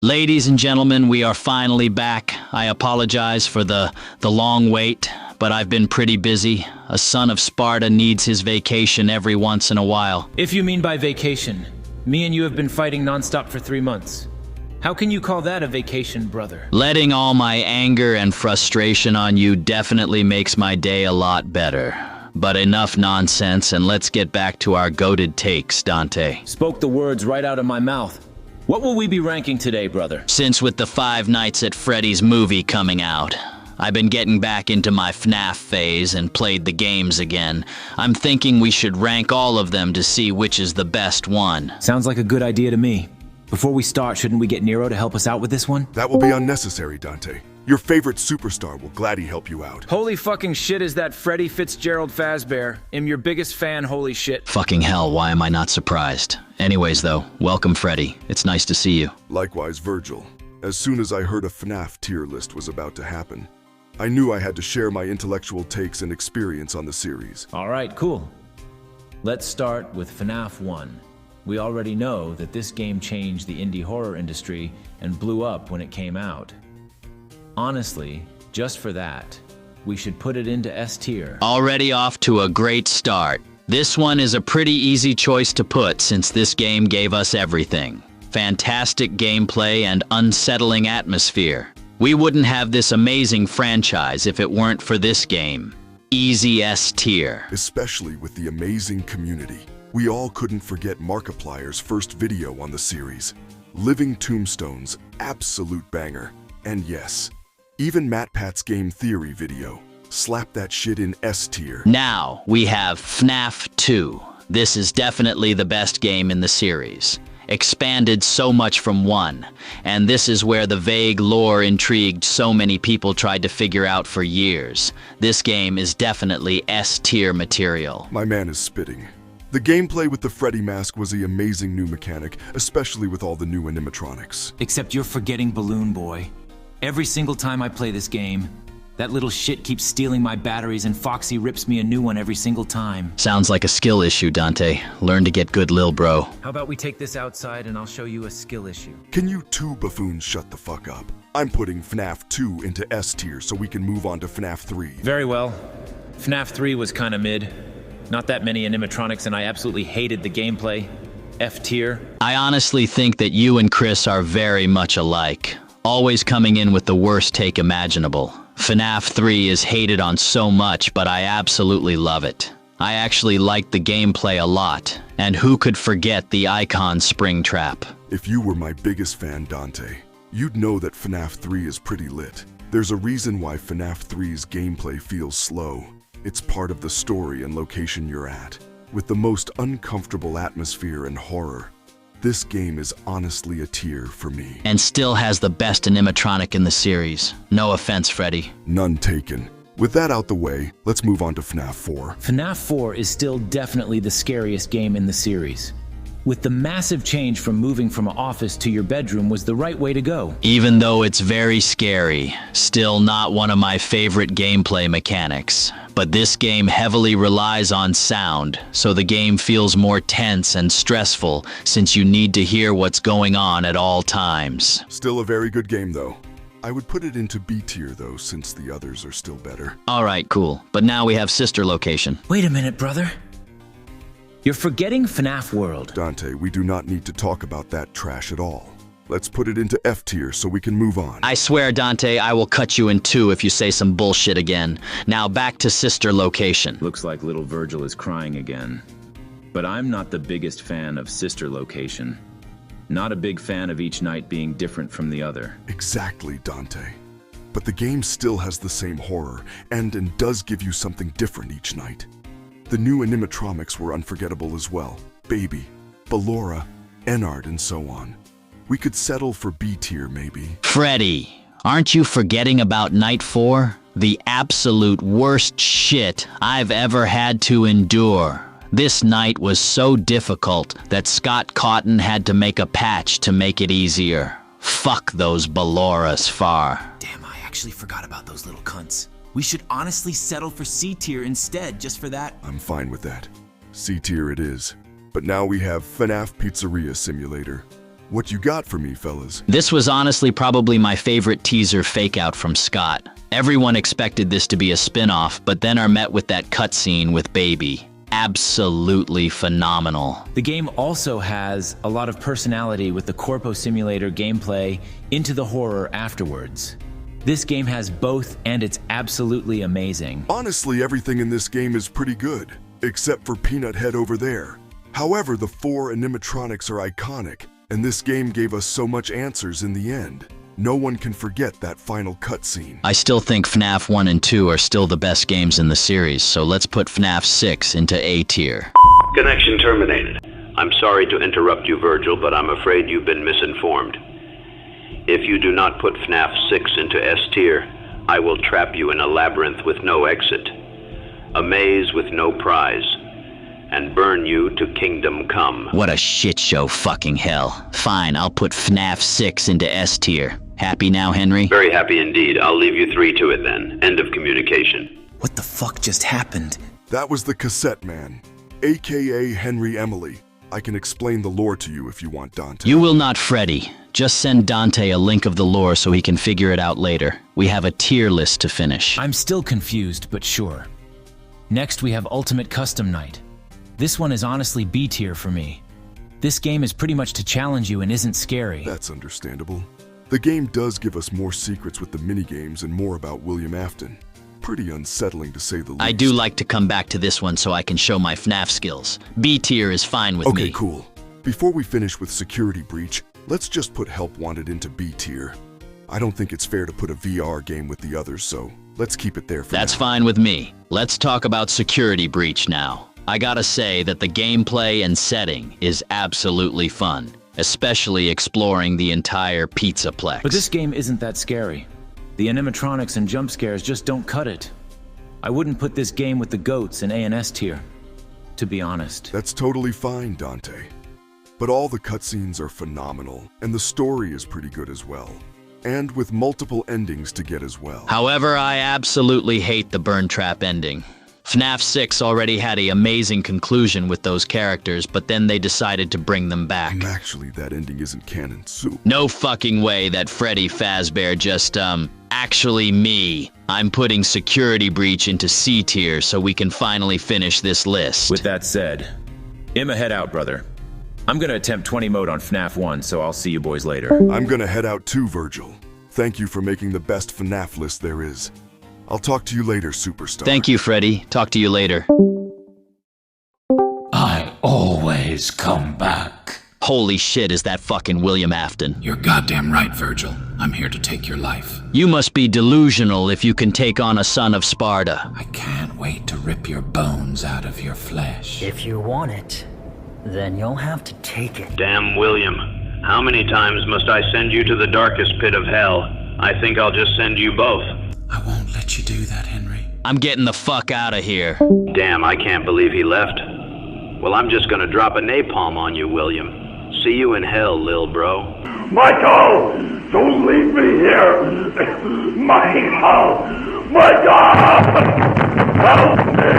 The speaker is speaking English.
Ladies and gentlemen, we are finally back. I apologize for the long wait, but I've been pretty busy. A son of Sparta needs his vacation every once in a while. If you mean by vacation, me and you have been fighting nonstop for 3 months. How can you call that a vacation, brother? Letting all my anger and frustration on you definitely makes my day a lot better. But enough nonsense, and let's get back to our goated takes, Dante. Spoke the words right out of my mouth. What will we be ranking today, brother? Since with the 5 Nights at Freddy's movie coming out, I've been getting back into my FNAF phase and played the games again. I'm thinking we should rank all of them to see which is the best one. Sounds like a good idea to me. Before we start, shouldn't we get Nero to help us out with this one? That will be unnecessary, Dante. Your favorite superstar will gladly help you out. Holy fucking shit, is that Freddy Fitzgerald Fazbear. I'm your biggest fan, holy shit. Fucking hell, why am I not surprised? Anyways though, welcome Freddy. It's nice to see you. Likewise, Vergil. As soon as I heard a FNAF tier list was about to happen, I knew I had to share my intellectual takes and experience on the series. Alright, cool. Let's start with FNAF 1. We already know that this game changed the indie horror industry and blew up when it came out. Honestly, just for that, we should put it into S tier. Already off to a great start. This one is a pretty easy choice to put since this game gave us everything. Fantastic gameplay and unsettling atmosphere. We wouldn't have this amazing franchise if it weren't for this game. Easy S tier. Especially with the amazing community. We all couldn't forget Markiplier's first video on the series. Living Tombstones, absolute banger. And yes, even MatPat's game theory video. Slap that shit in S tier. Now we have FNAF 2. This is definitely the best game in the series. Expanded so much from 1, and this is where the vague lore intrigued so many people tried to figure out for years. This game is definitely S tier material. My man is spitting. The gameplay with the Freddy mask was the amazing new mechanic, especially with all the new animatronics. Except you're forgetting Balloon Boy. Every single time I play this game, that little shit keeps stealing my batteries and Foxy rips me a new one every single time. Sounds like a skill issue, Dante. Learn to get good, lil bro. How about we take this outside and I'll show you a skill issue? Can you two buffoons shut the fuck up? I'm putting FNAF 2 into S tier so we can move on to FNAF 3. Very well. FNAF 3 was kinda mid. Not that many animatronics and I absolutely hated the gameplay. F tier. I honestly think that you and Chris are very much alike. Always coming in with the worst take imaginable. FNAF 3 is hated on so much, but I absolutely love it. I actually liked the gameplay a lot, and who could forget the icon Springtrap? If you were my biggest fan, Dante, you'd know that FNAF 3 is pretty lit. There's a reason why FNAF 3's gameplay feels slow. It's part of the story and location you're at, with the most uncomfortable atmosphere and horror. This game is honestly a tier for me. And still has the best animatronic in the series. No offense, Freddy. None taken. With that out the way, let's move on to FNAF 4. FNAF 4 is still definitely the scariest game in the series. With the massive change from moving from an office to your bedroom was the right way to go. Even though it's very scary, still not one of my favorite gameplay mechanics. But this game heavily relies on sound, so the game feels more tense and stressful since you need to hear what's going on at all times. Still a very good game though. I would put it into B tier though, since the others are still better. Alright, cool. But now we have sister location. Wait a minute, brother. You're forgetting FNAF World. Dante, we do not need to talk about that trash at all. Let's put it into F tier so we can move on. I swear, Dante, I will cut you in two if you say some bullshit again. Now back to sister location. Looks like little Vergil is crying again. But I'm not the biggest fan of sister location. Not a big fan of each night being different from the other. Exactly, Dante. But the game still has the same horror and does give you something different each night. The new animatronics were unforgettable as well. Baby, Ballora, Ennard, and so on. We could settle for B tier maybe. Freddy, aren't you forgetting about Night 4? The absolute worst shit I've ever had to endure. This night was so difficult that Scott Cotton had to make a patch to make it easier. Fuck those Balloras far. Damn, I actually forgot about those little cunts. We should honestly settle for C tier instead, just for that. I'm fine with that. C tier it is. But now we have FNAF Pizzeria Simulator. What you got for me, fellas? This was honestly probably my favorite teaser fake-out from Scott. Everyone expected this to be a spin-off, but then are met with that cutscene with Baby. Absolutely phenomenal. The game also has a lot of personality with the Corpo Simulator gameplay into the horror afterwards. This game has both, and it's absolutely amazing. Honestly, everything in this game is pretty good, except for Peanut Head over there. However, the 4 animatronics are iconic, and this game gave us so much answers in the end. No one can forget that final cutscene. I still think FNAF 1 and 2 are still the best games in the series, so let's put FNAF 6 into A tier. Connection terminated. I'm sorry to interrupt you, Vergil, but I'm afraid you've been misinformed. If you do not put FNAF 6 into S tier, I will trap you in a labyrinth with no exit, a maze with no prize, and burn you to kingdom come. What a shit show fucking hell. Fine, I'll put FNAF 6 into S tier. Happy now, Henry? Very happy indeed. I'll leave you 3 to it then. End of communication. What the fuck just happened? That was the Cassette Man, aka Henry Emily. I can explain the lore to you if you want, Dante. You will not, Freddy. Just send Dante a link of the lore so he can figure it out later. We have a tier list to finish. I'm still confused, but sure. Next, we have Ultimate Custom Night. This one is honestly B tier for me. This game is pretty much to challenge you and isn't scary. That's understandable. The game does give us more secrets with the minigames and more about William Afton. Pretty unsettling to say the least. I do like to come back to this one so I can show my FNAF skills. B tier is fine with me. Okay, cool. Before we finish with Security Breach, let's just put Help Wanted into B tier. I don't think it's fair to put a VR game with the others, so let's keep it there for That's now. fine with me. Let's talk about Security Breach now. I gotta say that the gameplay and setting is absolutely fun, especially exploring the entire Pizzaplex. But this game isn't that scary. The animatronics and jump scares just don't cut it. I wouldn't put this game with the GOATs in A and S tier, to be honest. That's totally fine, Dante. But all the cutscenes are phenomenal, and the story is pretty good as well. And with multiple endings to get as well. However, I absolutely hate the Burn Trap ending. FNAF 6 already had an amazing conclusion with those characters, but then they decided to bring them back. And actually, that ending isn't canon, so... No fucking way that Freddy Fazbear just, actually me. I'm putting Security Breach into C tier so we can finally finish this list. With that said, Emma, head out, brother. I'm gonna attempt 20 mode on FNAF 1, so I'll see you boys later. I'm gonna head out too, Vergil. Thank you for making the best FNAF list there is. I'll talk to you later, superstar. Thank you, Freddy. Talk to you later. I always come back. Holy shit, is that fucking William Afton? You're goddamn right, Vergil. I'm here to take your life. You must be delusional if you can take on a son of Sparta. I can't wait to rip your bones out of your flesh. If you want it, then you'll have to take it. Damn William. How many times must I send you to the darkest pit of hell? I think I'll just send you both. I won't let you do that, Henry. I'm getting the fuck out of here. Damn, I can't believe he left. Well, I'm just gonna drop a napalm on you, William. See you in hell, lil bro. Michael! Don't leave me here! Michael! Michael! Help me!